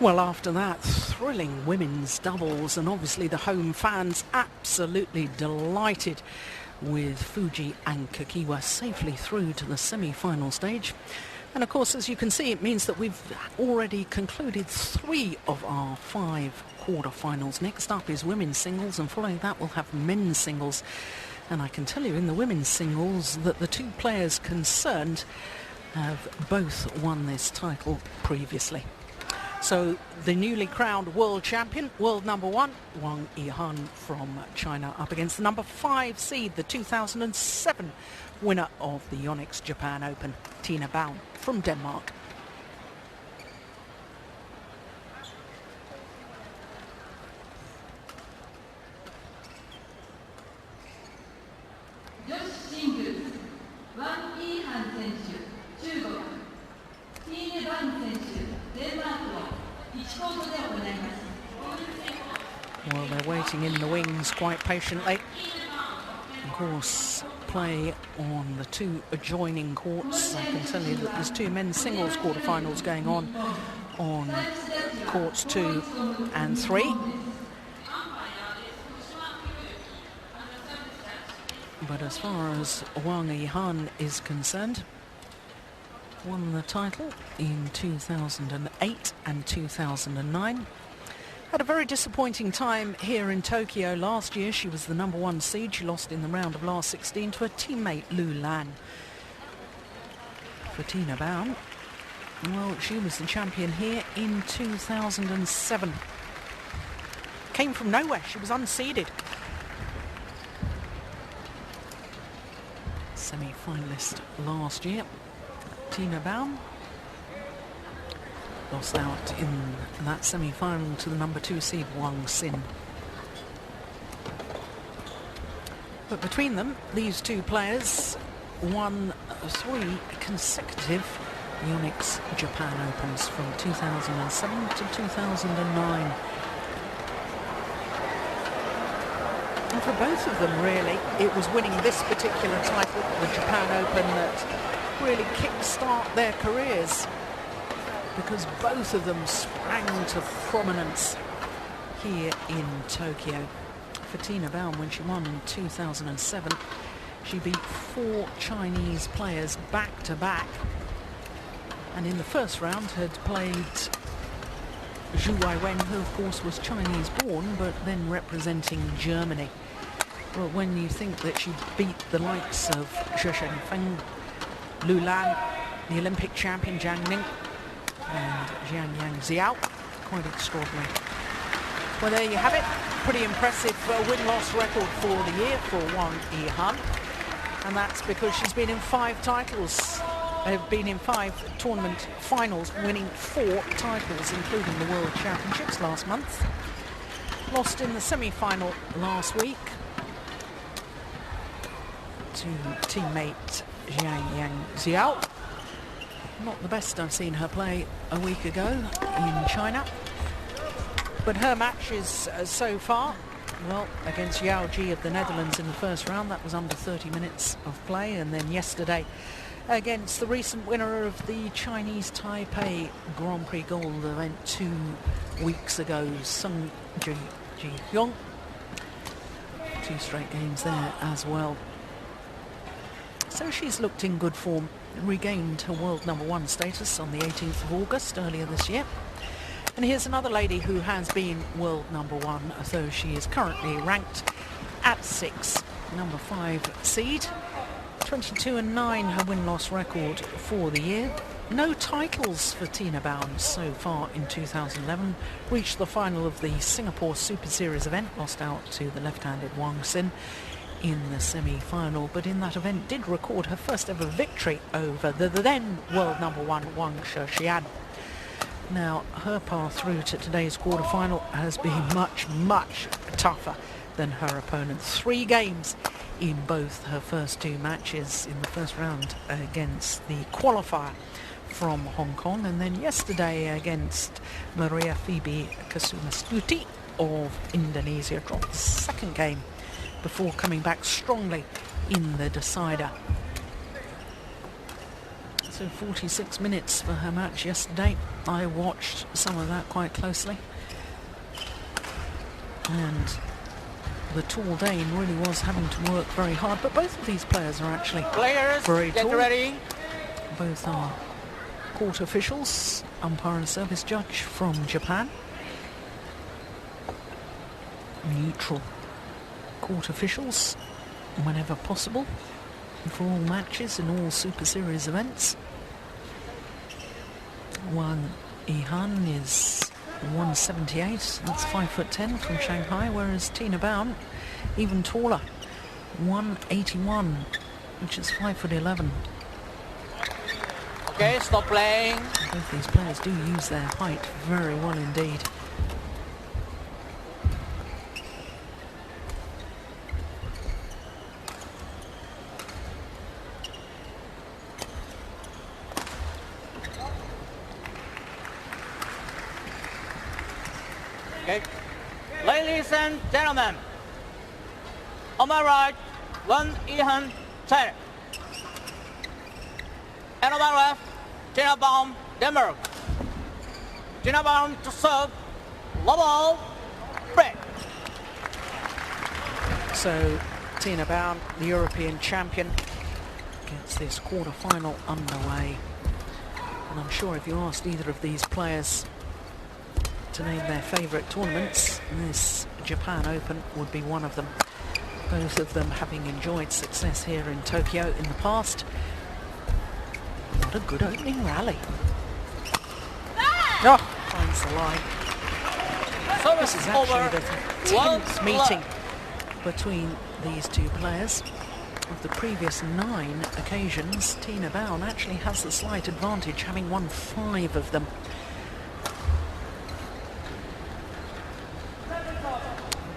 Well, after that thrilling women's doubles, and obviously the home fans absolutely delighted with Fuji and Kakiwa safely through to the semi-final stage. And of course, as you can see, it means that we've already concluded 3 of our 5 quarter-finals. Next up is women's singles, and following that we'll have men's singles. And I can tell you in the women's singles that the 2 players concerned have both won this title previously. So the newly crowned world champion, world number 1, Wang Yihan from China, up against the number 5 seed, the 2007 winner of the Yonex Japan Open, Tine Baun from Denmark. Well, they're waiting in the wings quite patiently. Of course, play on the 2 adjoining courts. I can tell you that there's 2 men's singles quarterfinals going on courts 2 and 3. But as far as Wang Yihan is concerned, won the title in 2008 and 2009. Had a very disappointing time here in Tokyo last year. She was the number 1 seed. She lost in the round of last 16 to her teammate Lu Lan. For Tine Baun, well, she was the champion here in 2007. Came from nowhere. She was unseeded. Semi-finalist last year. Tine Baun lost out in that semi-final to the number 2 seed Wang Xin. But between them, these 2 players won 3 consecutive Yonex Japan Opens from 2007 to 2009. And for both of them, really, it was winning this particular title, the Japan Open, that really kick-start their careers, because both of them sprang to prominence here in Tokyo. For Tine Baun, when she won in 2007, she beat 4 Chinese players back-to-back, and in the first round had played Yihan Wang, who of course was Chinese-born, but then representing Germany. Well, when you think that she beat the likes of Zhe Shenfeng, Lu Lan, the Olympic champion Jiang Ning, and Jiang Xiao, quite extraordinary. Well, there you have it. Pretty impressive win-loss record for the year for Wang Yihan, and that's because she's been in 5 titles. They've been in 5 tournament finals, winning 4 titles, including the World Championships last month. Lost in the semi-final last week to teammate Jiang Xiao. Not the best I've seen her play a week ago in China. But her matches so far, well, against Yao Ji of the Netherlands in the first round, that was under 30 minutes of play. And then yesterday against the recent winner of the Chinese Taipei Grand Prix Gold event 2 weeks ago, Sung Ji Hyung. 2 straight games there as well. So she's looked in good form, regained her world number 1 status on the 18th of August earlier this year. And here's another lady who has been world number 1, though she is currently ranked at 6, number 5 seed. 22-9 her win-loss record for the year. No titles for Tine Baun so far in 2011. Reached the final of the Singapore Superseries event, lost out to the left-handed Wang Xin in the semi-final, but in that event did record her first ever victory over the then world number 1 Wang Shixian. Now, her path through to today's quarter-final has been much, much tougher than her opponent. 3 games in both her first 2 matches, in the first round against the qualifier from Hong Kong, and then yesterday against Maria Phoebe Kusumastuti of Indonesia. Dropped the second game before coming back strongly in the decider. So 46 minutes for her match yesterday. I watched some of that quite closely. And the tall Dane really was having to work very hard, but both of these players are actually very tall. Get ready. Both are court officials, umpire and service judge from Japan. Neutral court officials whenever possible for all matches and all Super Series events. Wang Yihan is 178, that's 5'10" from Shanghai, whereas Tine Baun, even taller, 181, which is 5'11". Okay, stop playing. Both these players do use their height very well indeed. Okay. Ladies and gentlemen, on my right, Wang Yihan, China. And on my left, Tine Baun, Denmark. Tine Baun to serve, love all, break. So Tine Baun, the European champion, gets this quarter-final underway. And I'm sure if you asked either of these players to name their favourite tournaments, this Japan Open would be one of them. Both of them having enjoyed success here in Tokyo in the past. What a good opening rally. Oh, finds the line. This is actually the 10th meeting between these two players. Of the previous 9 occasions, Tine Baun actually has the slight advantage, having won 5 of them.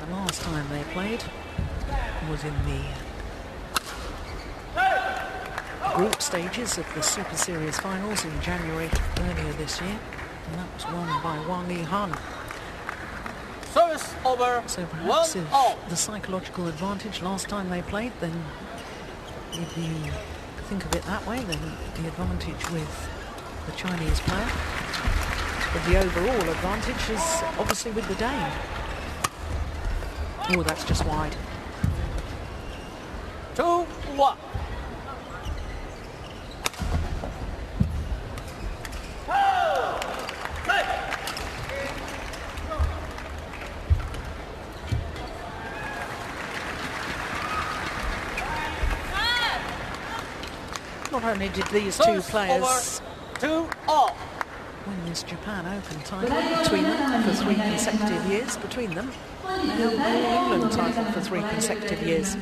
The last time they played was in the group stages of the Super Series finals in January earlier this year, and that was won by Wang Yihan. Service over. So perhaps if the psychological advantage last time they played, then if you think of it that way, then the advantage with the Chinese player. But the overall advantage is obviously with the Dane. Oh, that's just wide. 2-1. Not only did these two players 2-all. win this Japan Open title between them for 3 consecutive years, between them, and the All England title for 3 consecutive years.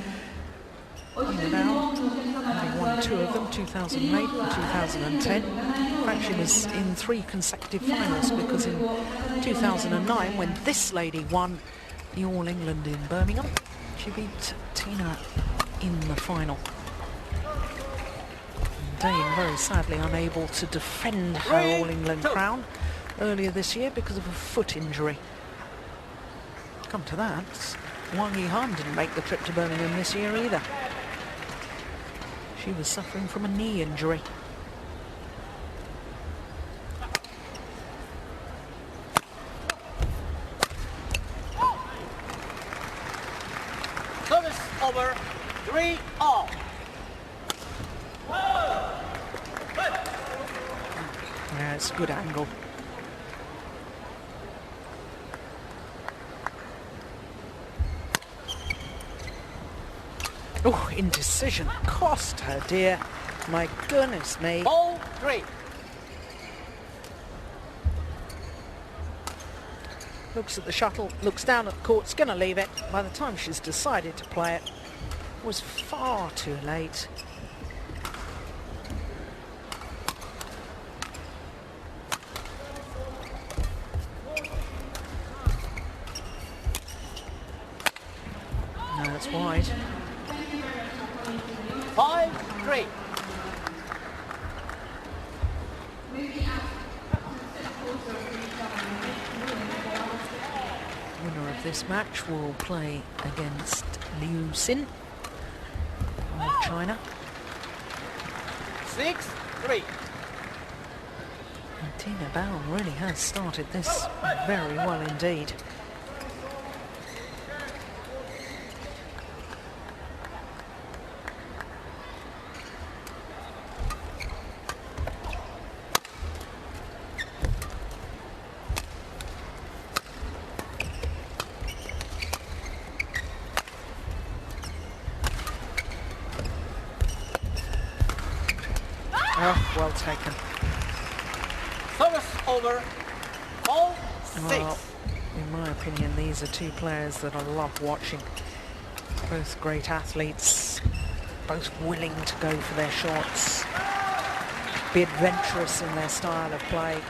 Tine Baun having won 2 of them, 2008 and 2010. In fact, she was in 3 consecutive finals, because in 2009, when this lady won the All England in Birmingham, she beat Tina in the final. Dane very sadly unable to defend her All England crown earlier this year because of a foot injury. Come to that, Wang Yihan didn't make the trip to Birmingham this year either. She was suffering from a knee injury. Service over. 3-all. Yeah, it's a good angle. Oh, indecision cost her, dear. My goodness me. Ball 3. Looks at the shuttle, looks down at the court, going to leave it. By the time she's decided to play it, it was far too late. No, that's wide. 5-3. Winner of this match will play against Liu Xin of China. 6-3. Tine Baun really has started this very well indeed. Oh, well taken. Service over. 4-6. Well, in my opinion, these are two players that I love watching. Both great athletes, both willing to go for their shots, be adventurous in their style of play.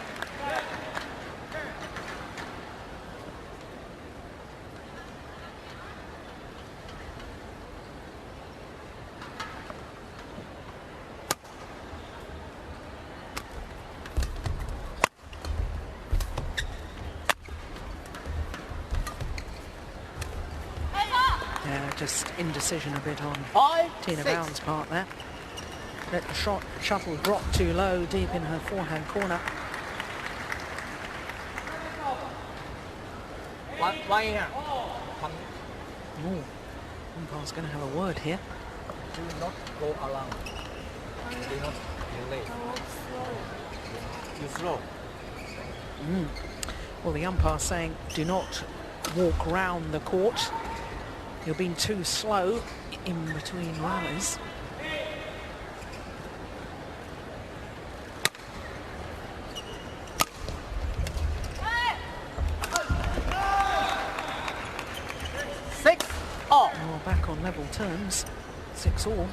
Just indecision a bit on Tine Baun's part there. Let the shuttle drop too low, deep in her forehand corner. One here. Oh, umpire's going to have a word here. Do not go around. Do not delay. You slow. Well, the umpire's saying do not walk round the court. You're being too slow in between rallies. Oh, back on level terms. 6-all.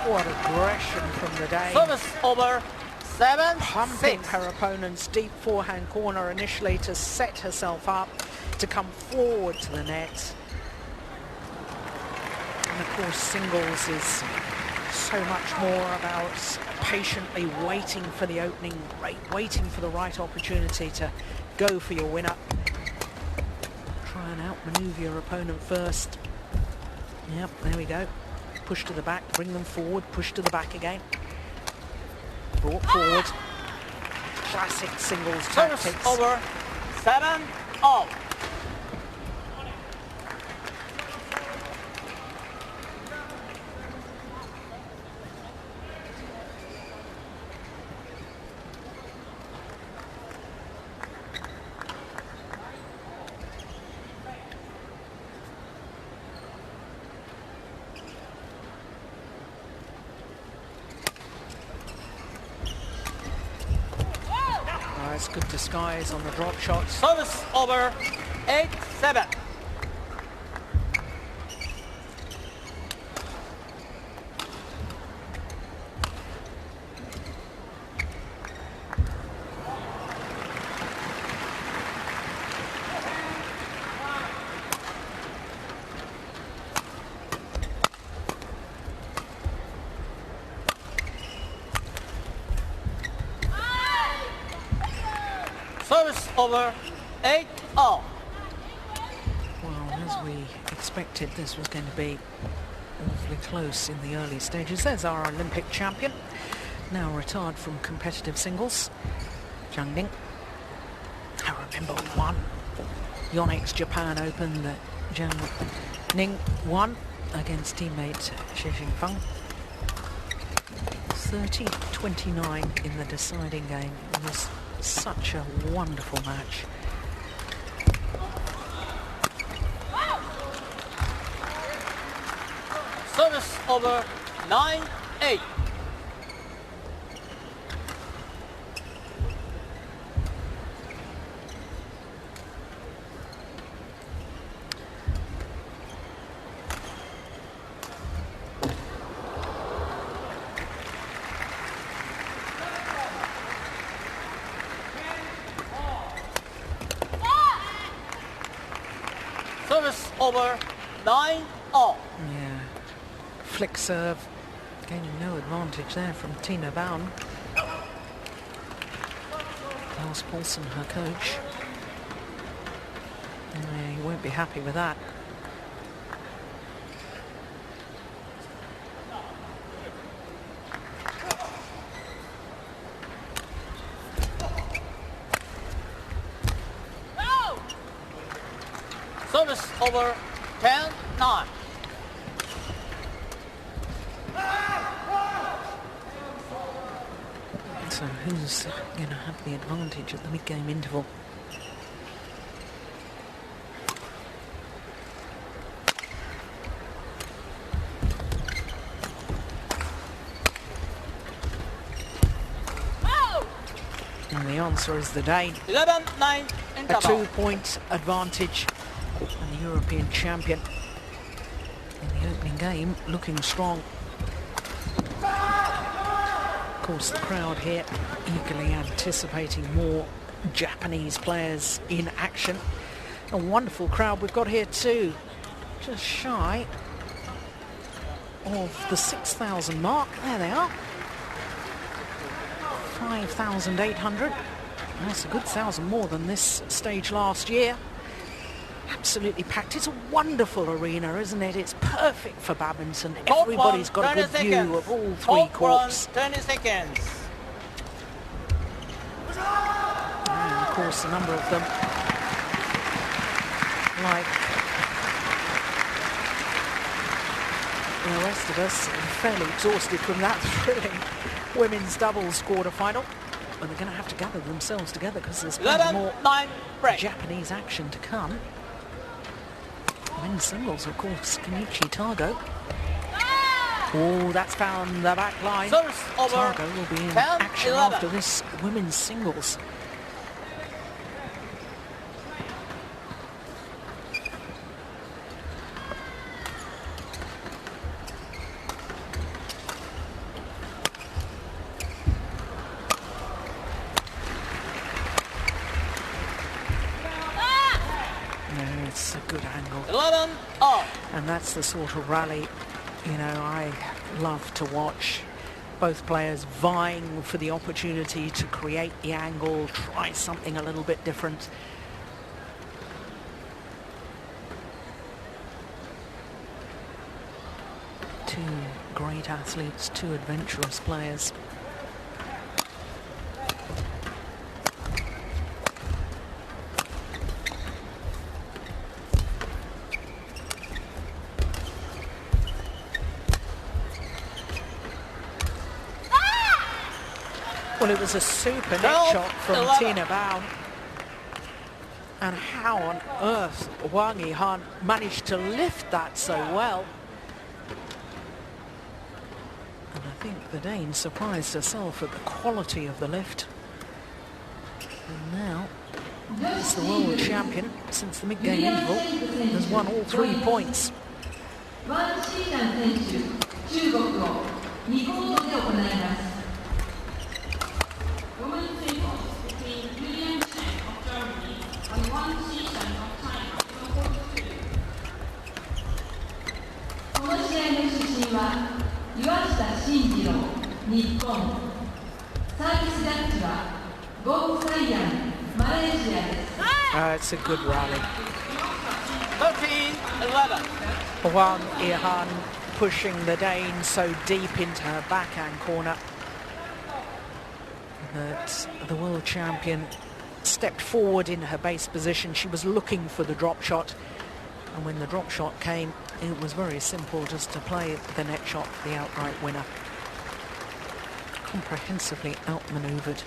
What aggression from the Dane. service over. 7-6. Pumping her opponent's deep forehand corner initially to set herself up to come forward to the net. And of course, singles is so much more about patiently waiting for the opening, waiting for the right opportunity to go for your winner. Try and outmaneuver your opponent first. Yep, there we go. Push to the back, bring them forward, push to the back again. Brought forward. Classic singles Service tactics. over. 7-all. Nice, good disguise on the drop shots. Service over. 8-7. Service over. 8-all. Well, as we expected, this was going to be awfully close in the early stages. There's our Olympic champion, now retired from competitive singles, Zhang Ning. I remember one Yonex Japan Open that Zhang Ning won against teammate Xie Xingfeng. 30-29 in the deciding game. It was such a wonderful match. Service over. 9-8. Service over. 9-all. Yeah, flick serve, Gaining no advantage there from Tine Baun. Lars Paulsen, her coach. He won't be happy with that. Service over 10-9. So who's going to have the advantage at the mid-game interval? And the answer is the Dane. 11-9 A interval. 2-point advantage, and the European champion in the opening game looking strong. Of course, the crowd here eagerly anticipating more Japanese players in action. A wonderful crowd we've got here too, just shy of the 6,000 mark. There they are, 5,800. That's a good 1,000 more than this stage last year. Absolutely packed. It's a wonderful arena, isn't it? It's perfect for badminton. Everybody's got a good view of all three courts. 20 seconds. And of course, a number of them, like the rest of us, are fairly exhausted from that thrilling women's doubles quarter-final. But they're going to have to gather themselves together because there's plenty more 11-9 break. Japanese action to come. Men's singles, of course, Kenichi Targo. Oh, that's found the back line. Service over. Targo will be in 10-11. action after this women's singles. It's a good angle. 11 all. And that's the sort of rally, you know, I love to watch. Both players vying for the opportunity to create the angle, try something a little bit different. Two great athletes, two adventurous players. Well, it was a super net shot from Tine Baun. And how on earth Wang Yihan managed to lift that so well. And I think the Dane surprised herself at the quality of the lift. And now, as the world champion since the mid-game interval, has won all 3 points. It's a good rally. 13-11. Wang Yihan pushing the Dane so deep into her backhand corner that the world champion stepped forward in her base position. She was looking for the drop shot, and when the drop shot came, it was very simple just to play the net shot for the outright winner. Comprehensively outmaneuvered.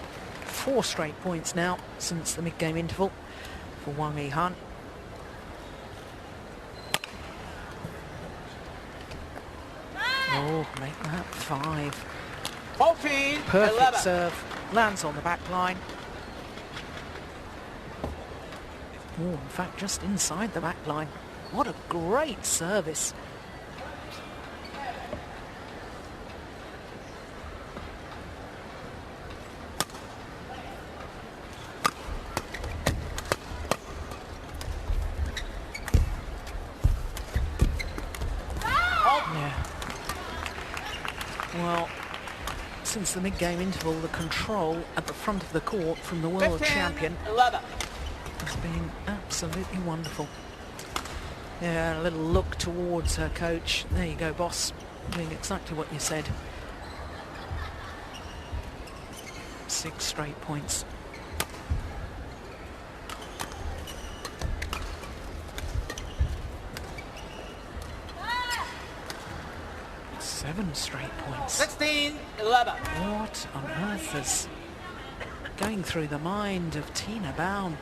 4 straight points now since the mid-game interval for Wang Yihan. Oh, make that 5. 14-11. Perfect serve. Lands on the back line. Oh, in fact, just inside the back line. What a great service. Yeah. Well, since the mid-game interval, the control at the front of the court from the world 15, champion 11. has been absolutely wonderful. Yeah, a little look towards her coach. There you go, boss. Doing exactly what you said. 6 straight points. Seven straight points. 16, 11. What on earth is going through the mind of Tine Baun?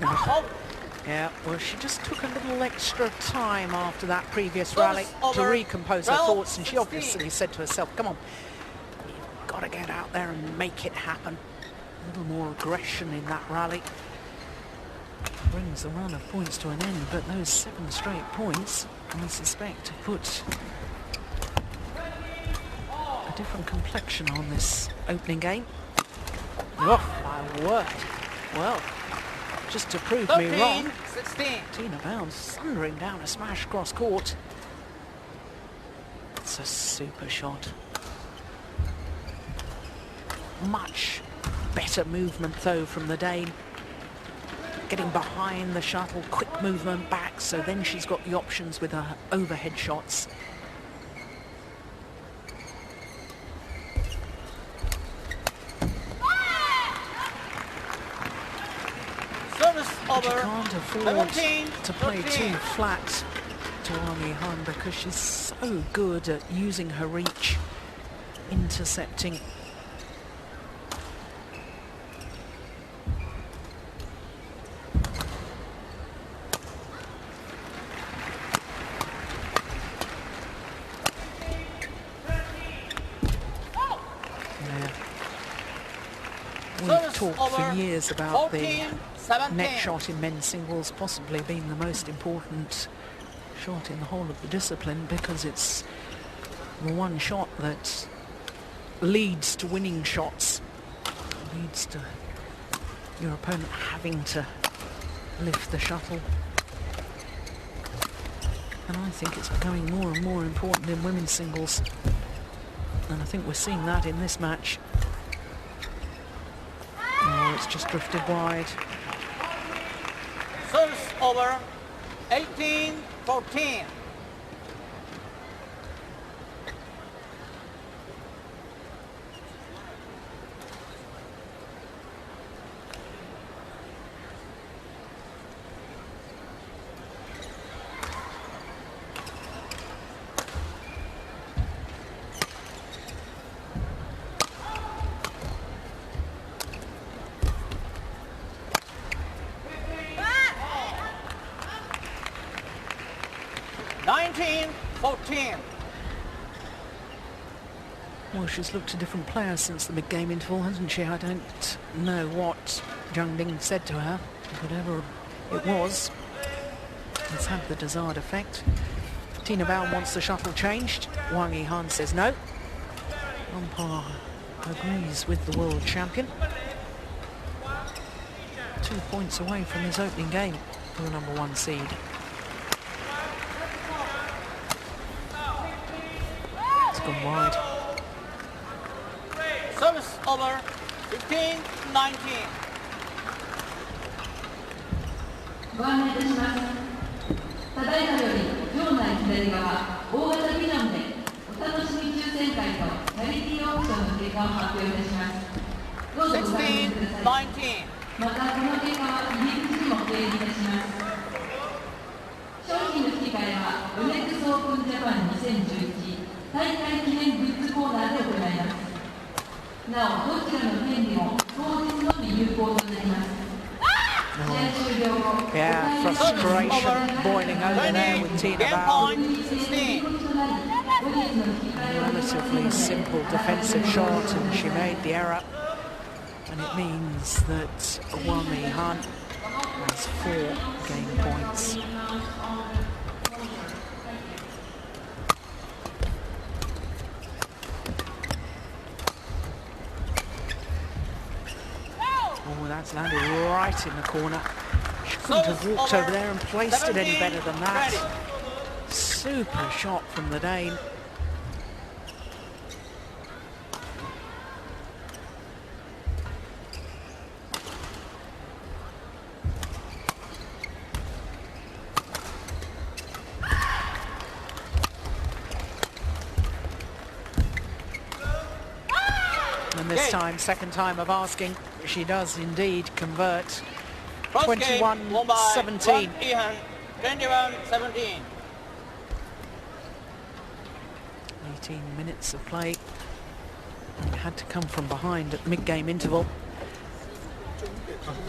Oh, Yeah, well, she just took a little extra time after that previous rally to over. recompose her 12, thoughts, and she 16. obviously said to herself, come on, you've got to get out there and make it happen. A little more aggression in that rally. Brings the run of points to an end, but those 7 straight points, I suspect, to put a different complexion on this opening game. Oh, my word. Well, just to prove me 13, wrong, 16. Tine Baun thundering down a smash cross court. It's a super shot. Much better movement though from the Dane. Getting behind the shuttle, quick movement back, so then she's got the options with her overhead shots. Service But you over. can't afford 17, to play 13. too flat to Yihan because she's so good at using her reach, intercepting. Yeah. We've Service talked over. for years about the 14, 17. net shot in men's singles possibly being the most important shot in the whole of the discipline because it's the one shot that leads to winning shots, leads to your opponent having to lift the shuttle. And I think it's becoming more and more important in women's singles, and I think we're seeing that in this match. Oh, it's just drifted wide. Service over. 18, 14. Well, she's looked a different player since the mid-game interval, hasn't she? I don't know what Zhang Ling said to her. Whatever it was, it's had the desired effect. Tine Baun wants the shuttle changed. Wang Yihan says no. Umpire agrees with the world champion. 2 points away from his opening game for the number 1 seed. It's gone wide. Service over. 15, 19. ご案内いたします。ただいまより場内左側大型ビジョンでお楽しみ抽選会とチャリティーオークションの結果を発表いたします。どうぞご確認ください。 19. またこの結果は入り口にも掲示いたします。商品の引き換えはヨネックスオープンジャパン2011大会記念グッズコーナーで行います。なおどちらの権利も当日のみ有効となります。Yeah, frustration boiling over there with Tine Baun. 16. Relatively simple defensive shot, and she made the error. And it means that Wang Yihan has 4 game points. It's landed right in the corner. She couldn't have walked over there and placed it any better than that. Super shot from the Dane. And this time, second time of asking, she does indeed convert. 21-17. Yihan, 21-17. 18 minutes of play. It had to come from behind at the mid-game interval.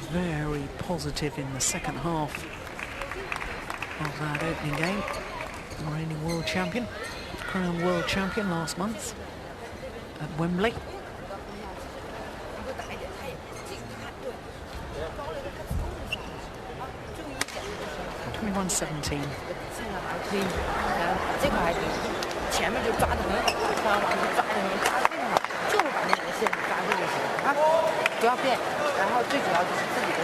Very positive in the second half of that opening game. Reigning world champion, crowned world champion last month at Wembley. 21-17. 这个还行，前面就抓得很好，上网就抓得很扎对嘛，就是把那个线抓住就行啊，不要变，然后最主要就是自己的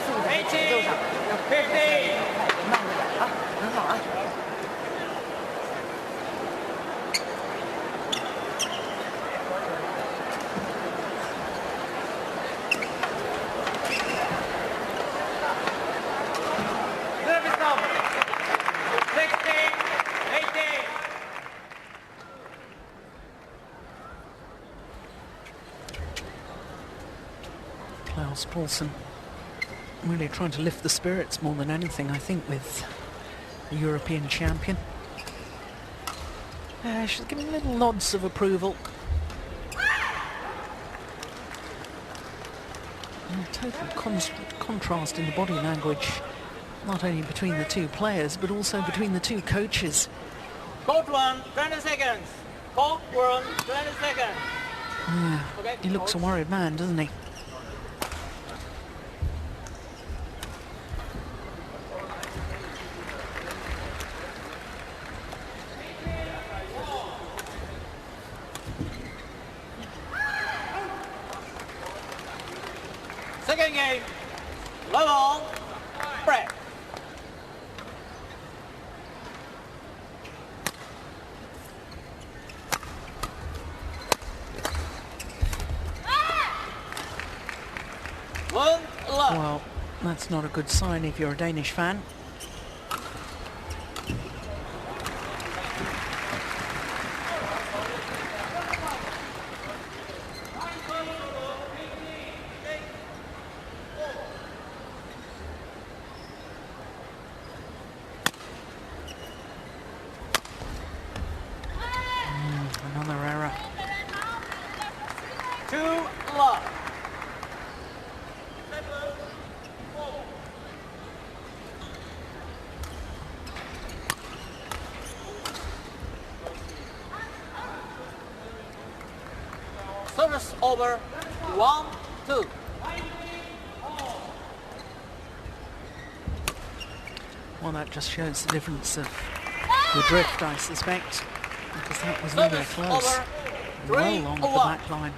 速度和节奏上要快一点，慢一点啊，很好啊。Paulson really trying to lift the spirits more than anything, I think, with the European champion. She's giving little nods of approval. And a total contrast in the body language, not only between the two players, but also between the two coaches. Court 1, 20 seconds. Court 1, 20 seconds. Yeah, Okay, he looks a worried man, doesn't he? Second game, level, break. Well, that's not a good sign if you're a Danish fan. Another error. 2-love. Service over, 1-2. Well, that just shows the difference of the drift, I suspect, because that was really Service close. over, Well along the 3-1. back line.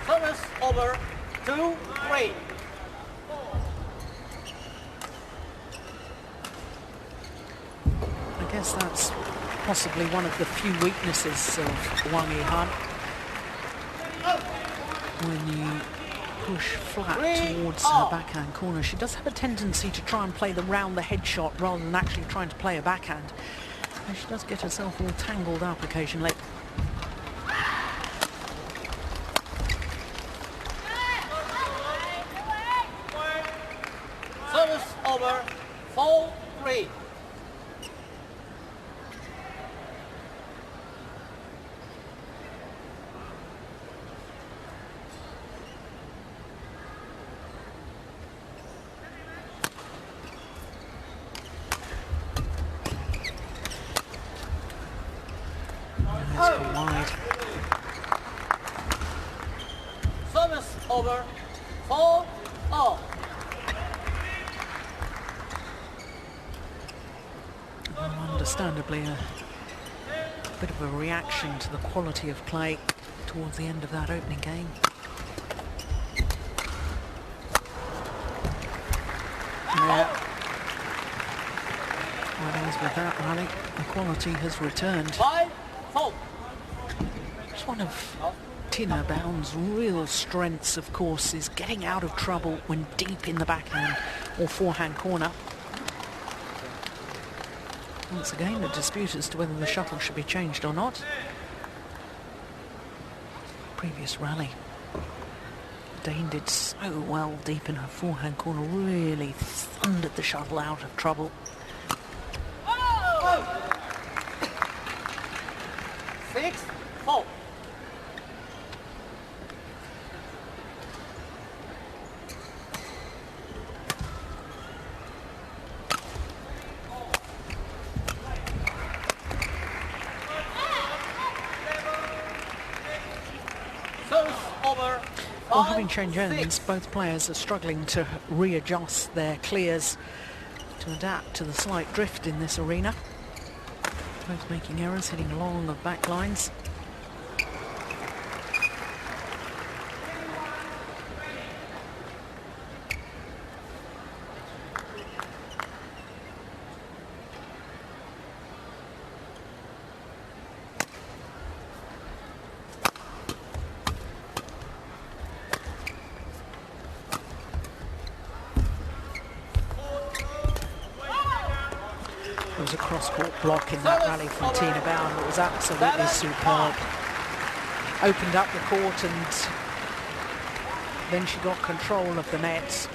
Service over, 2-3. I guess that's possibly one of the few weaknesses of Wang Yihan. When you push flat towards her backhand corner, she does have a tendency to try and play the round the head shot rather than actually trying to play a backhand. And she does get herself all tangled up occasionally. Service over, 4-3. Let's go wide. over, 4-0. Well, understandably, a bit of a reaction to the quality of play towards the end of that opening game. Yeah. Well, as with that rally, the quality has returned. 5-4. It's one of Tine Baun's real strengths, of course, is getting out of trouble when deep in the backhand or forehand corner. Once again, the dispute as to whether the shuttle should be changed or not. Previous rally, Dane did so well deep in her forehand corner, really thundered the shuttle out of trouble. 6-4. Well, having changed ends, both players are struggling to readjust their clears to adapt to the slight drift in this arena. Both making errors, hitting long of back lines. There was a cross-court block in that rally from Tine Baun that was absolutely superb. Opened up the court and then she got control of the net.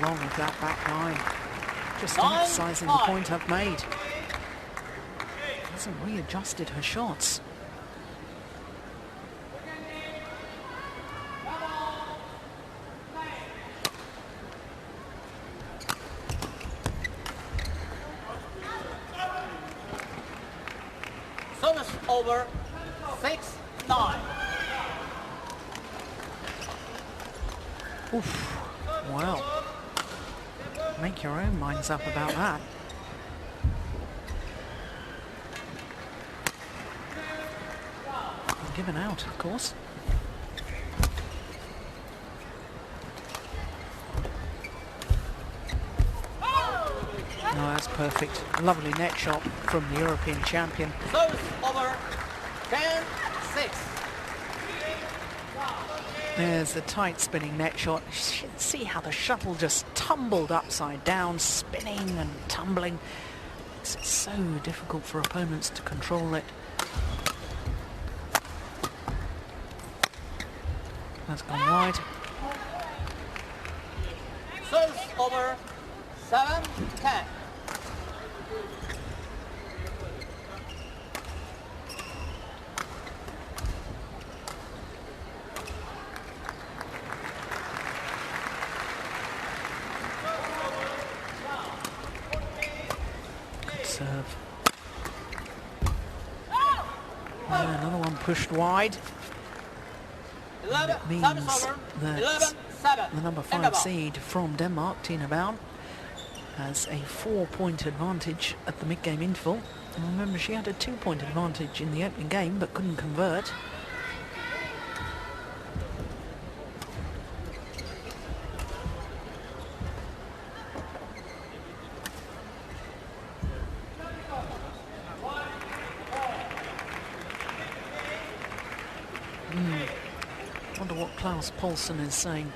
Long of that back line, just emphasising the point I've made. Hasn't readjusted her shots. Service over, 6-9. Oof. Well, make your own minds up about that. Given out, of course. No, that's perfect. A lovely net shot from the European champion. Service over, 10-6. There's the tight spinning net shot. See how the shuttle just tumbled upside down, spinning and tumbling. It's so difficult for opponents to control it. That's gone wide. Service over, 7-10. Serve. And another one pushed wide. That means that the number 5 seed from Denmark, Tine Baun, has a 4-point advantage at the mid-game interval. And remember, she had a 2-point advantage in the opening game but couldn't convert. Wonder what Klaus Poulsen is saying.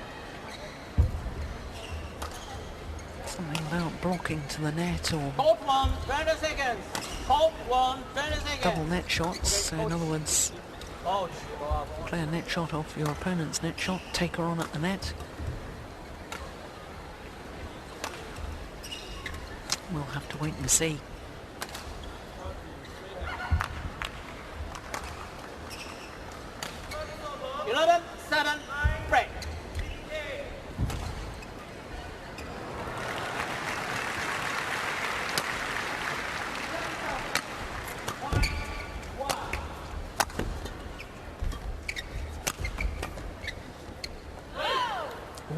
Something about blocking to the net or Court 1, 20 seconds. Court 1, 20 seconds. double net shots. So in other words, Coach. play a net shot off your opponent's net shot, take her on at the net. We'll have to wait and see. Eleven, 7, break.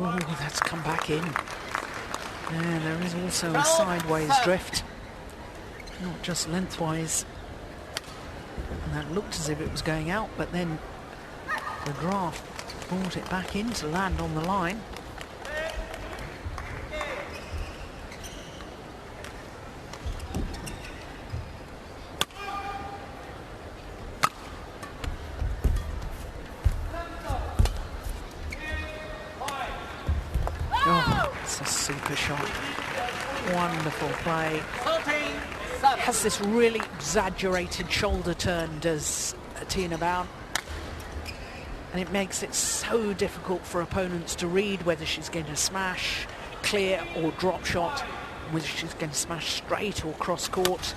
Oh, that's come back in. Yeah, there is also a sideways drift, not just lengthwise. And that looked as if it was going out, but then the draft brought it back in to land on the line. Oh, it's a super shot. Wonderful play. 13, 7. Has this really exaggerated shoulder turn, does Tine Baun. And it makes it so difficult for opponents to read whether she's going to smash, clear or drop shot, whether she's going to smash straight or cross court.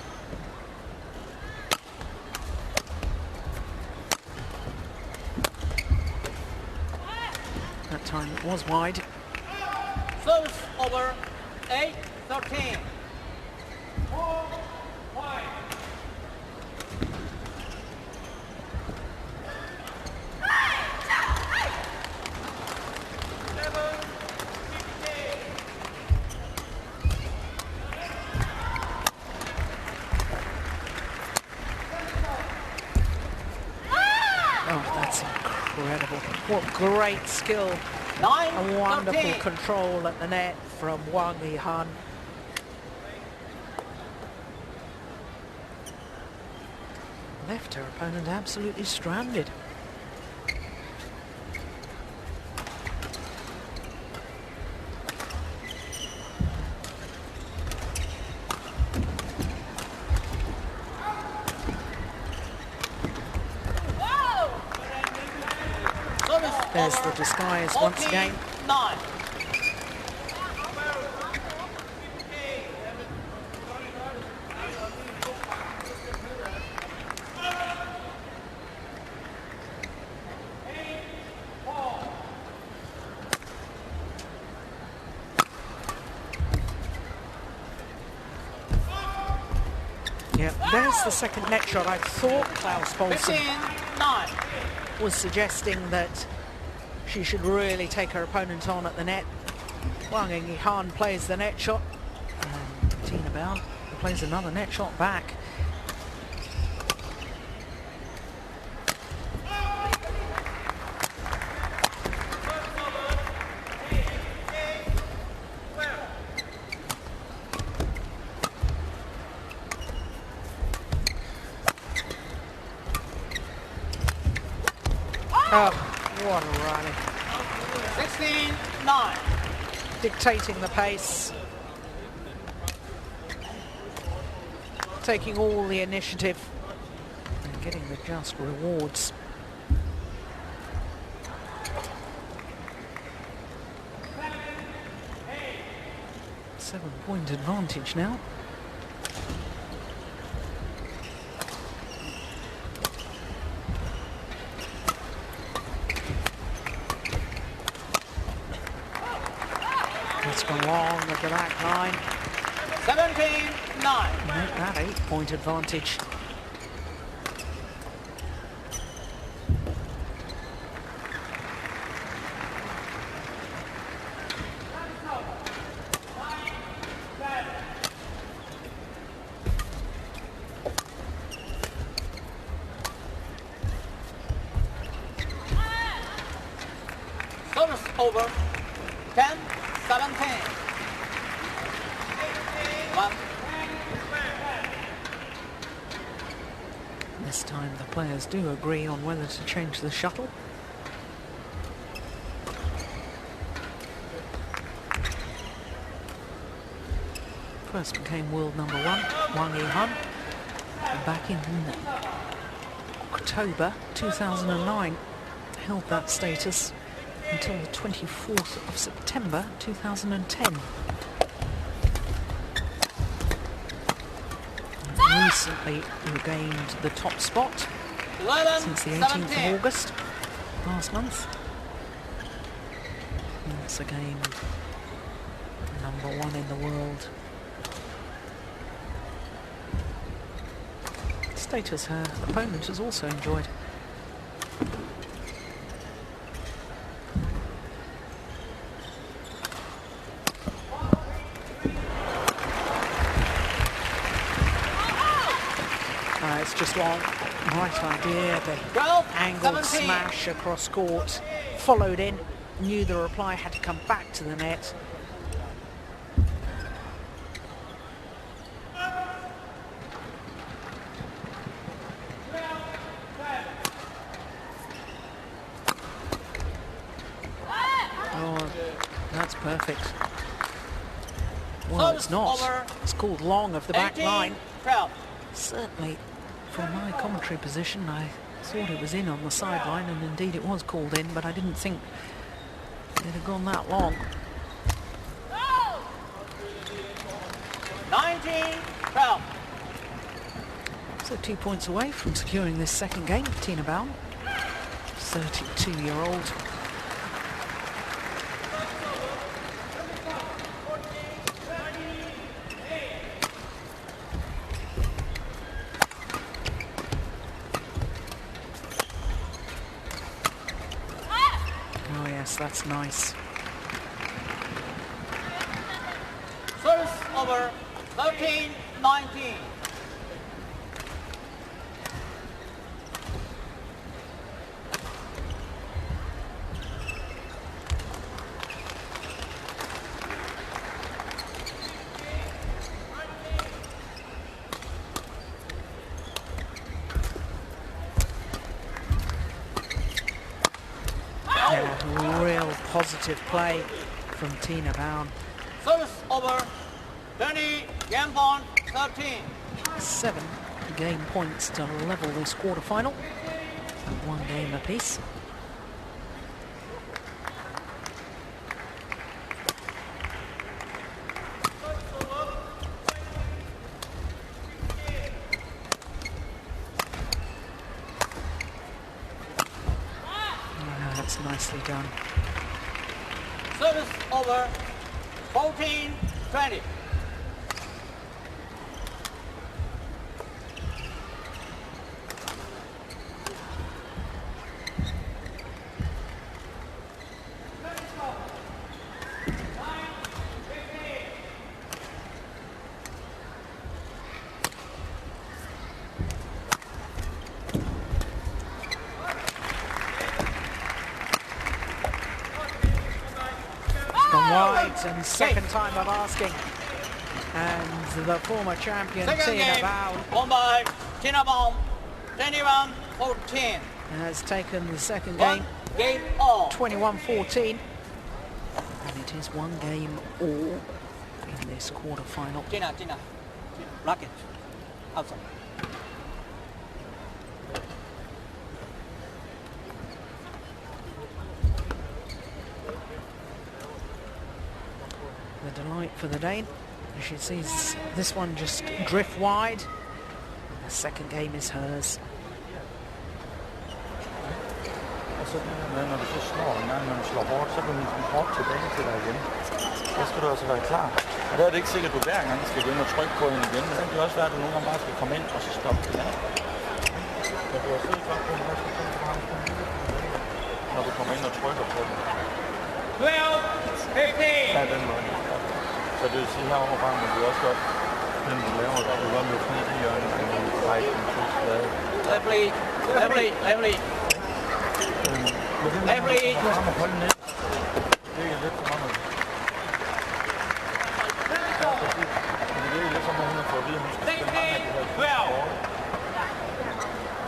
That time it was wide. Service over 8, 13. Oh, that's incredible. What great skill. 9, A wonderful 13. control at the net from Wang Yihan. Left her opponent absolutely stranded. There's the disguise once again. 9. Yeah, there's the second net shot. I thought Klaus Poulsen 15, 9. was suggesting that she should really take her opponent on at the net. Wang Yihan plays the net shot, and Tine Baun plays another net shot back. Oh, what a rally. 16, 9. Dictating the pace. Taking all the initiative and getting the just rewards. Seven-point advantage now. It's gone long at the back line. 17, 9. Make that 8-point advantage. Service over 10, 17. 1. This time the players do agree on whether to change the shuttle. First became world number one, Wang Yihan, back in October 2009. Held that status until the 24th of September 2010. Recently regained the top spot 11, since the 18th 17. of August last month. Once again, number one in the world. Status her opponent has also enjoyed. It's just one right idea. The 12, angled 17. smash across court, followed in, knew the reply had to come back to the net. Oh, that's perfect. Well, it's not. It's called long of the back 18, line. 12. Certainly, from my commentary position, I thought it was in on the sideline, and indeed it was called in, but I didn't think it had gone that long. 19, 12. So 2 points away from securing this second game, Tine Baun, 32-year-old. Oh yes, that's nice. First over 13, 19. Yeah, real positive play from Tine Baun. First over 20, Yihan Wang 13. 7 game points to level this quarterfinal. 1 game apiece. That's nicely done. Service over 14, 20. Gone wide, and second time of asking. And the former champion, Second Tine game Baun, won by Tine Baun, 21-14. has taken the second One game, game all. 21-14. And it is 1 game all in this quarterfinal. Tina, racket. Outside. The delight for the Dane. She sees this one just drift wide. The second game is hers. Og så det her med, når du så slår en gang, når du slår hårdt, så kan du hårdt tilbage til dig igen. Så skal du altså være klar. Og der er det ikke sikkert, at du hver gang skal gå ind og trykke på hende igen. Det kan også være, at du nogle gange bare skal komme ind og så stoppe den af. Men du har siddet godt på den, så kan du bare når du kommer ind og trykker på den. 12, 15. Ja, den måde. Så det vil sige, herovre bare, men du også godt, den du laver, der du godt løbe ned i hjørnet, og du drejer den til skade. Lovely. Lovely. Du har holde ned. Det er lidt for meget. Det er lidt som om hun har fået at vide, at hun skal spille mange af de her kort.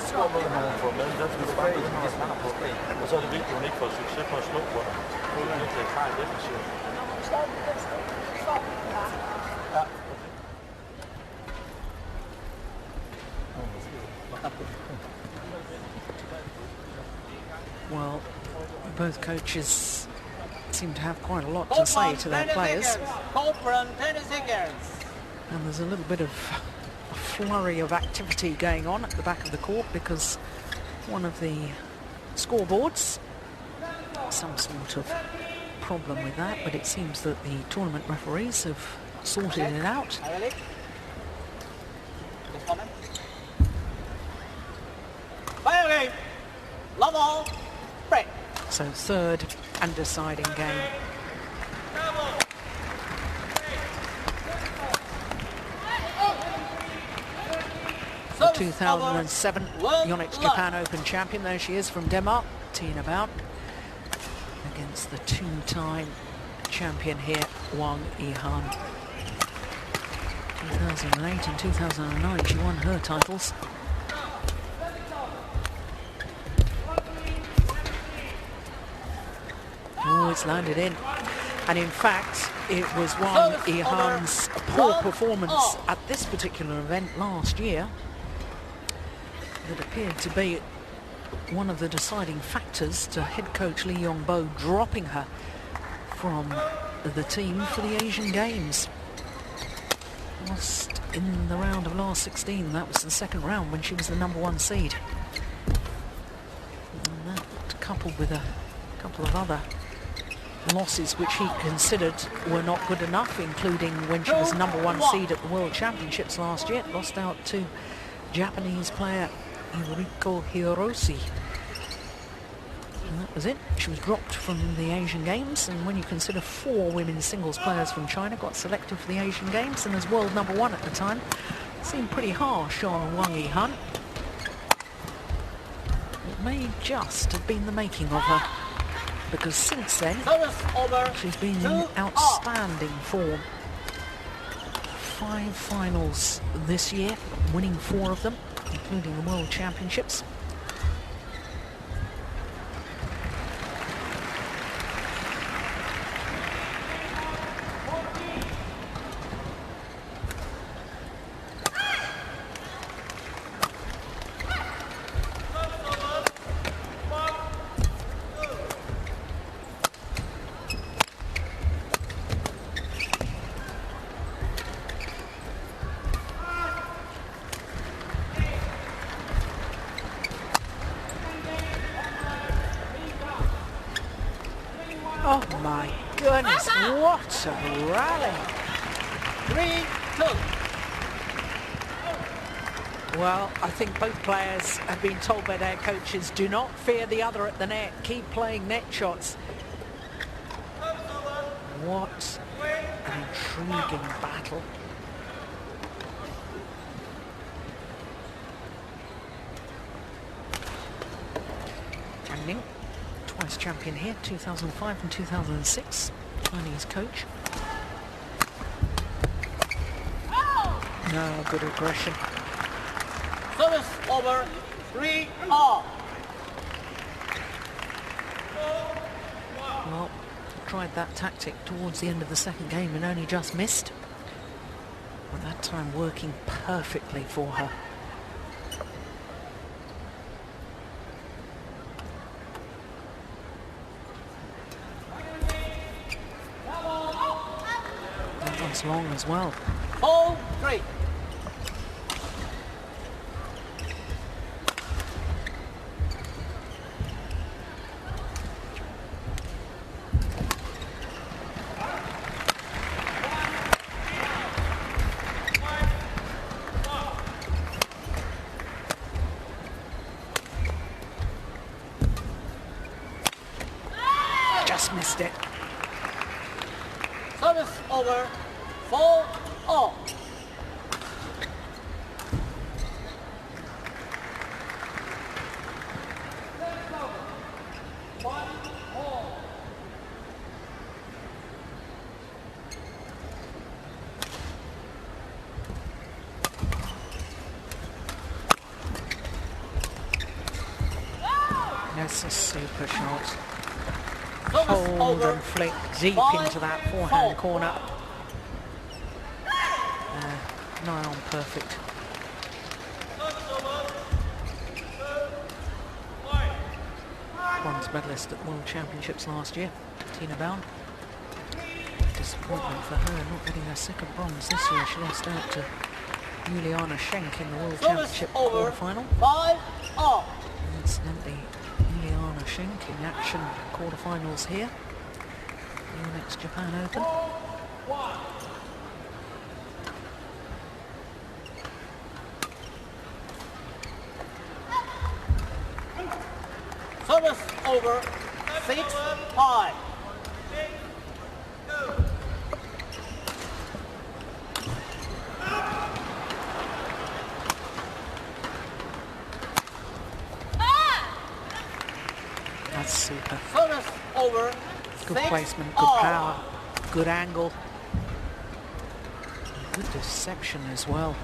Stor måde, hun får med, der skal du bare gå og snart på. Og så er det vigtigt, at hun ikke får succes på at slå på dig. Hun er virkelig klar i defensiven. Ja. Well, both coaches seem to have quite a lot to say to their players. And there's a little bit of a flurry of activity going on at the back of the court because one of the scoreboards, some sort of problem with that, but it seems that the tournament referees have sorted it out. So third and deciding game. The 2007 Yonex Japan Open champion, there she is from Denmark, Tine Baun, against the two-time champion here, Wang Yihan. 2008 and 2009, she won her titles. Oh, it's landed in. And in fact, it was Wang Yihan's poor performance at this particular event last year that appeared to be one of the deciding factors to head coach Lee Yong-bo dropping her from the team for the Asian Games. Lost in the round of last 16. That was the second round when she was the #1 seed. And that coupled with a couple of other losses which he considered were not good enough, including when she was #1 seed at the World Championships last year, lost out to Japanese player Yuriko Hirose. And that was it. She was dropped from the Asian Games, and when you consider 4 women's singles players from China got selected for the Asian Games and as world #1 at the time, it seemed pretty harsh on Wang Yihan. It may just have been the making of her, because since then she's been in outstanding form. 5 finals this year, winning 4 of them, including the World Championships. Oh my goodness, what a rally. 3-2. Well, I think both players have been told by their coaches, do not fear the other at the net, keep playing net shots. What an intriguing battle. Zhang Ning, twice champion here, 2005 and 2006, Chinese coach. No, good aggression. Service over, 3-all. Well, tried that tactic towards the end of the second game and only just missed. But that time working perfectly for her. That one's long as well. 4-3. Just missed it. Service over, 4-all. That's a super shot. Service Hold over, and flick deep into that forehand corner. Nigh on perfect. bronze medalist at the World Championships last year, Tine Baun. Disappointment for her not getting her second bronze this year. She lost out to Juliana Schenk in the World Championship quarterfinal. 5-all. Incidentally, Juliana Schenk in action quarterfinals here. Yonex Japan Open. Service over. 6-5. That's super. Service over. Good placement, good power, good angle. Good deception as well.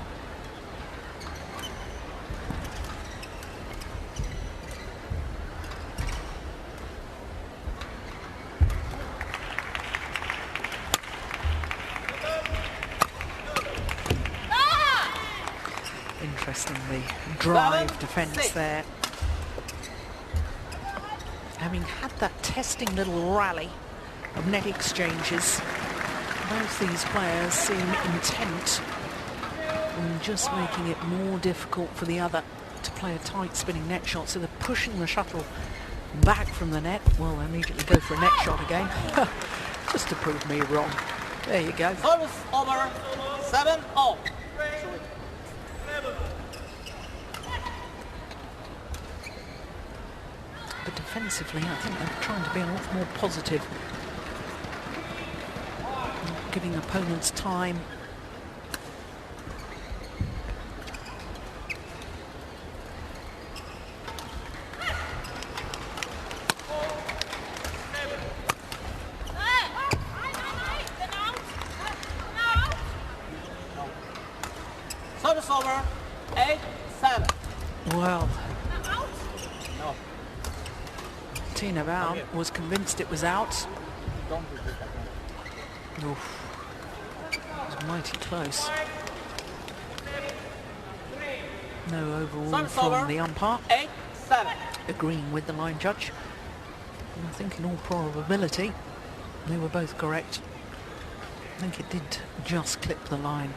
Interestingly, drive defence there. Having had that testing little rally of net exchanges, both these players seem intent on just making it more difficult for the other to play a tight spinning net shot. So they're pushing the shuttle back from the net. Well, they immediately go for a net shot again, just to prove me wrong. There you go. Service over. 7-all. But defensively, I think they're trying to be a lot more positive, giving opponents time. Service over. 8-7. Well, Tine Baun was convinced it was out. Oof. It was mighty close. No overrule from the umpire. 8-7. Agreeing with the line judge. And I think in all probability they were both correct. I think it did just clip the line.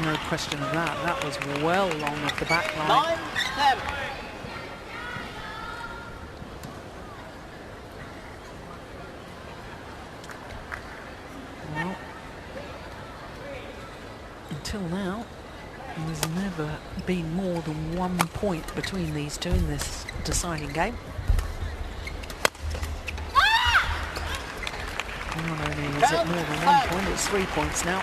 No question of that. That was well long off the back line. 9-7. Well, until now, there's never been more than 1 point between these two in this deciding game. Not only is it more than 1 point, it's 3 points now.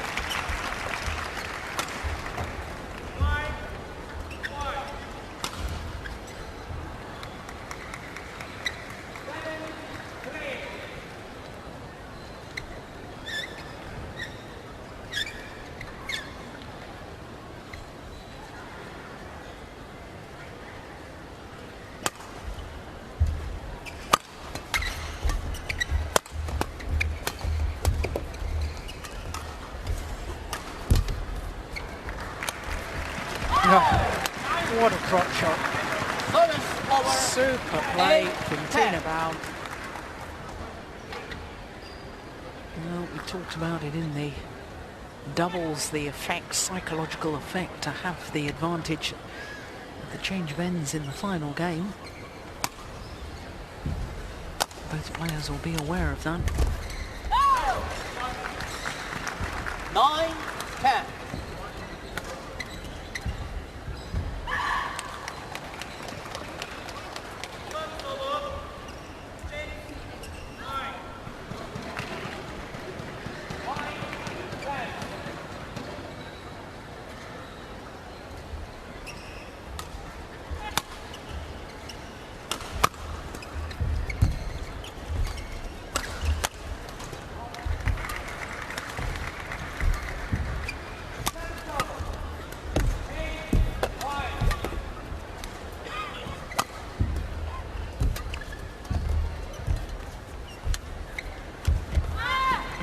What a drop shot. Super play from Tine Baun. Well, we talked about it in the doubles, the effect, psychological effect to have the advantage of the change of ends in the final game. Both players will be aware of that. 9-10.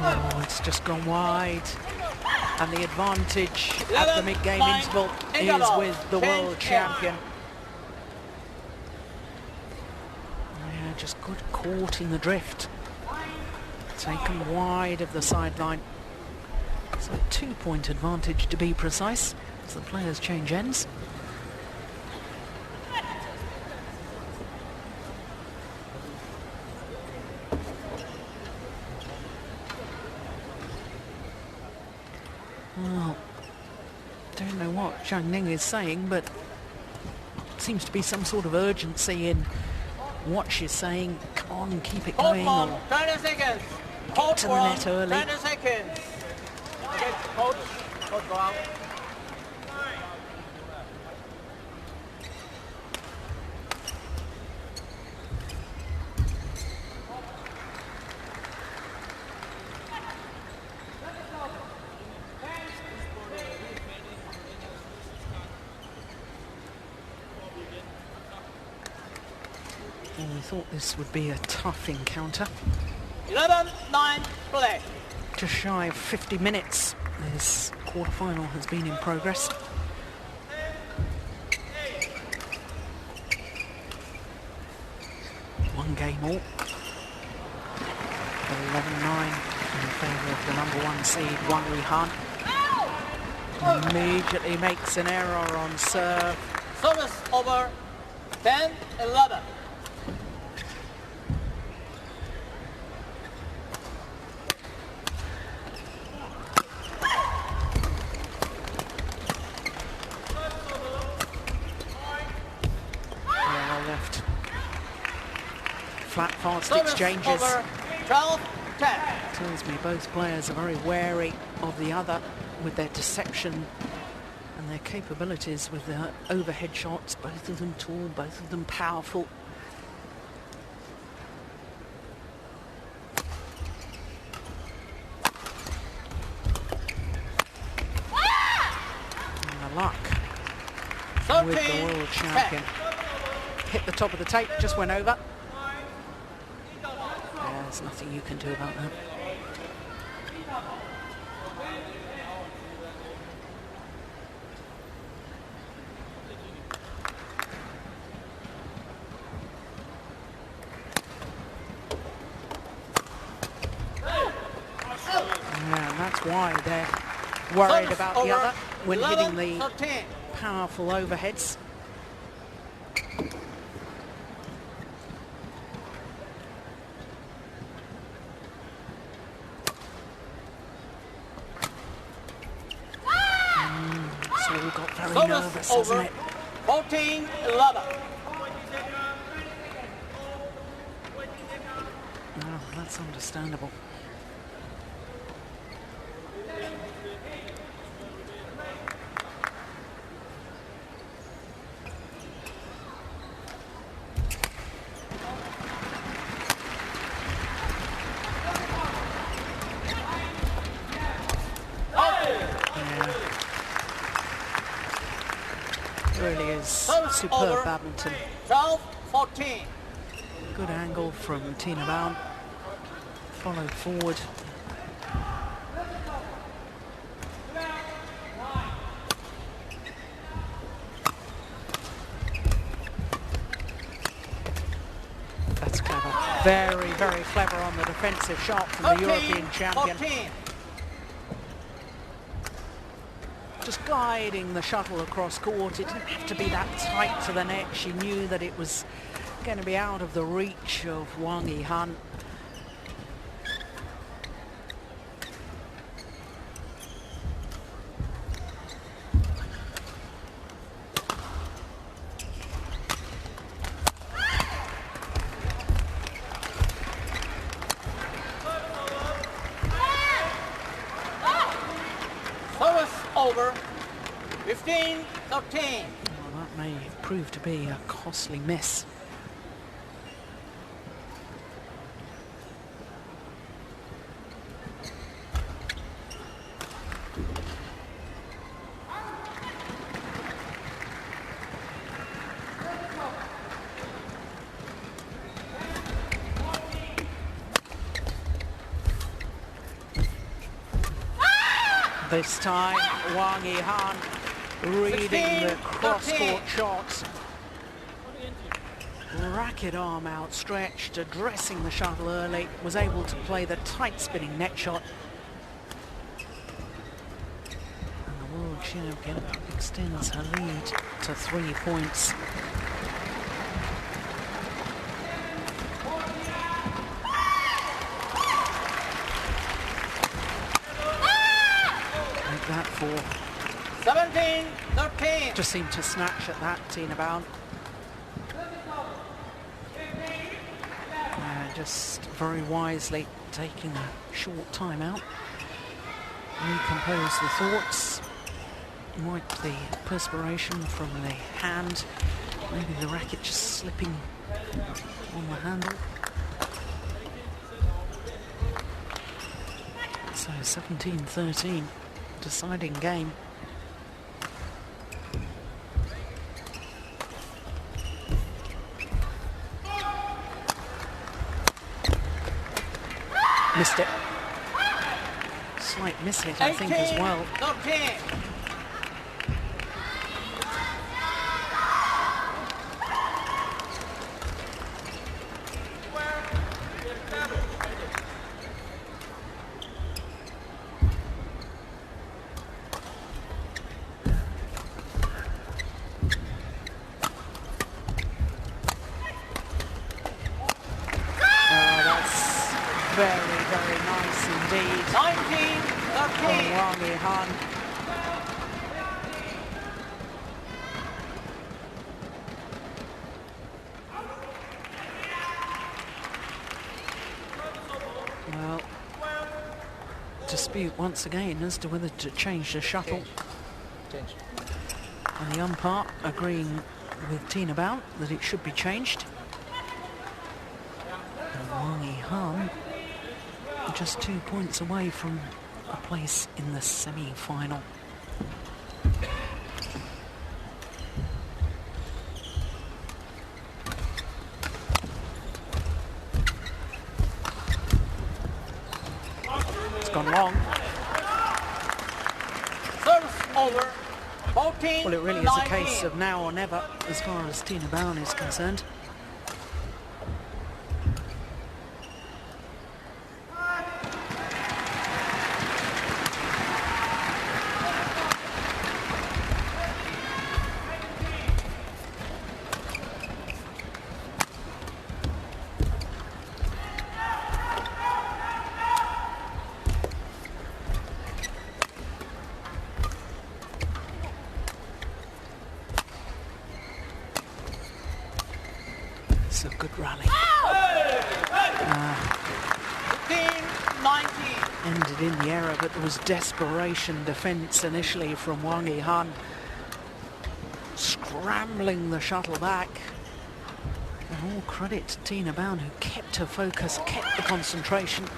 Oh, it's just gone wide. And the advantage at the mid-game interval is with the world champion. Yeah, just good caught in the drift. Taken wide of the sideline. So a 2-point advantage to be precise as the players change ends. Well, don't know what Zhang Ning is saying, but seems to be some sort of urgency in what she's saying. Come on, keep it going. Or 20 seconds. Get to the net early. 20 seconds. Okay, coach go out. Well, we thought this would be a tough encounter. 11-9 play. Just shy of 50 minutes. This quarter-final has been in progress. One game all. 11-9 in favour of the #1 seed, Wang Yihan. Immediately makes an error on serve. Service over. 10-11. Flat, fast Service exchanges. over. 12-10. Tells me both players are very wary of the other with their deception and their capabilities with their overhead shots. Both of them tall, both of them powerful. And the luck with the world champion. Hit the top of the tape, just went over. There's nothing you can do about that. Yeah, and that's why they're worried about the other when hitting the powerful overheads. Got very nervous, hasn't it? 14-11. No, that's understandable. Really is superb badminton. 12-14. Good angle from Tine Baun. Followed forward. That's clever. Very, very clever on the defensive shot from the European champion. 14. Just guiding the shuttle across court. It didn't have to be that tight to the net. She knew that it was going to be out of the reach of Wang Yihan. Over. 15-13. Well, that may prove to be a costly miss. this time. Wang Yihan reading the cross-court shot. Racket arm outstretched, addressing the shuttle early, was able to play the tight spinning net shot. And the world champion extends her lead to 3 points. Make that 4. 17-13. Just seemed to snatch at that, Tine Baun. Just very wisely taking a short time out. Recompose the thoughts. Wipe the perspiration from the hand. Maybe the racket just slipping on the handle. So 17-13, deciding game. Missed it. Slight miss hit, I think, as well. 13. Very, very nice indeed. 19-13. Wang Yihan. Well, dispute once again as to whether to change the shuttle. Change. And the umpire agreeing with Tine Baun that it should be changed. And Wang Yihan just 2 points away from a place in the semi-final. It's gone long. Service over. 14. Well, it really is a case of now or never as far as Tine Baun is concerned. It's a good rally. 15-19. Ended in the error, but there was desperation defence initially from Wang Yihan. Scrambling the shuttle back. And all credit to Tine Baun, who kept her focus, kept the concentration.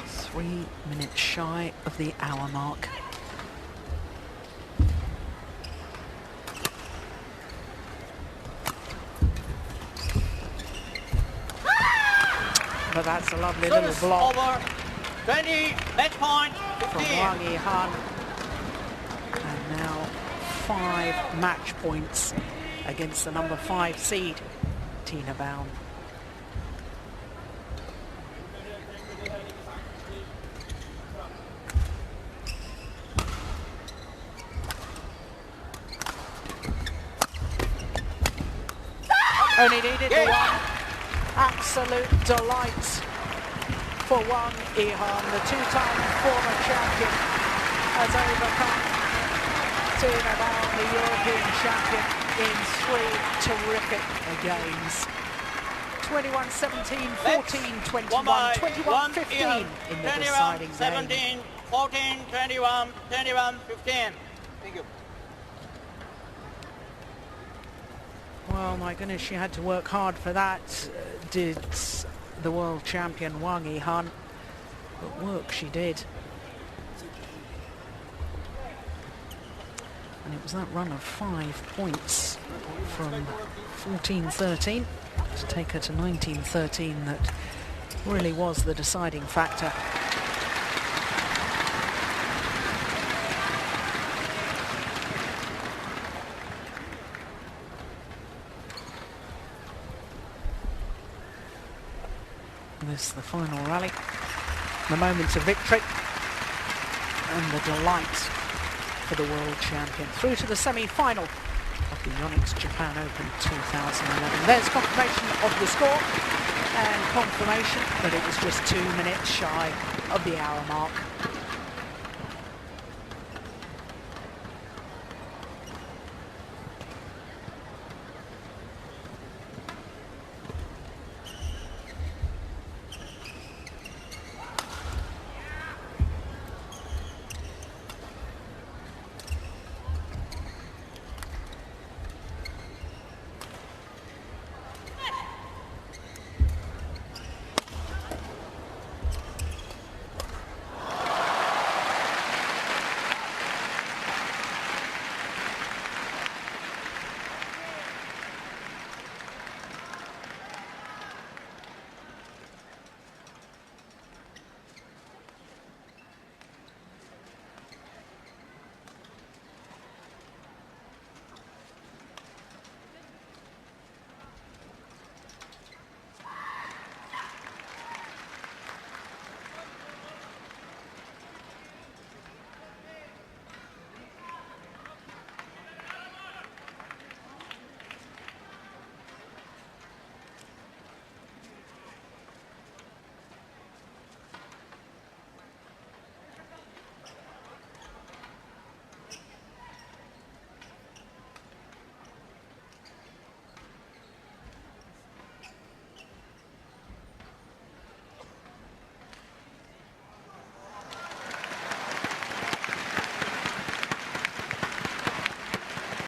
Three minutes shy of the hour mark. But that's a lovely little block over. 20, match point, 15. from Wang Yihan. And now 5 match points against the number 5 seed, Tine Baun. Only needed the one. Absolute delight for Wang Yihan, the 2-time former champion, has overcome Tine Baun, the European champion, in 3 terrific games. 21-17, 14-21, 21-15 in the deciding game. 17, 14, 21, 21, 15. Thank you. Well, my goodness, she had to work hard for that, did the world champion Wang Yihan. But work she did. And it was that run of 5 points from 14-13 to take her to 1913 that really was the deciding factor. This is the final rally, the moment of victory and the delight for the world champion through to the semi-final of the Yonex Japan Open 2011. There's confirmation of the score and confirmation that it was just 2 minutes shy of the hour mark.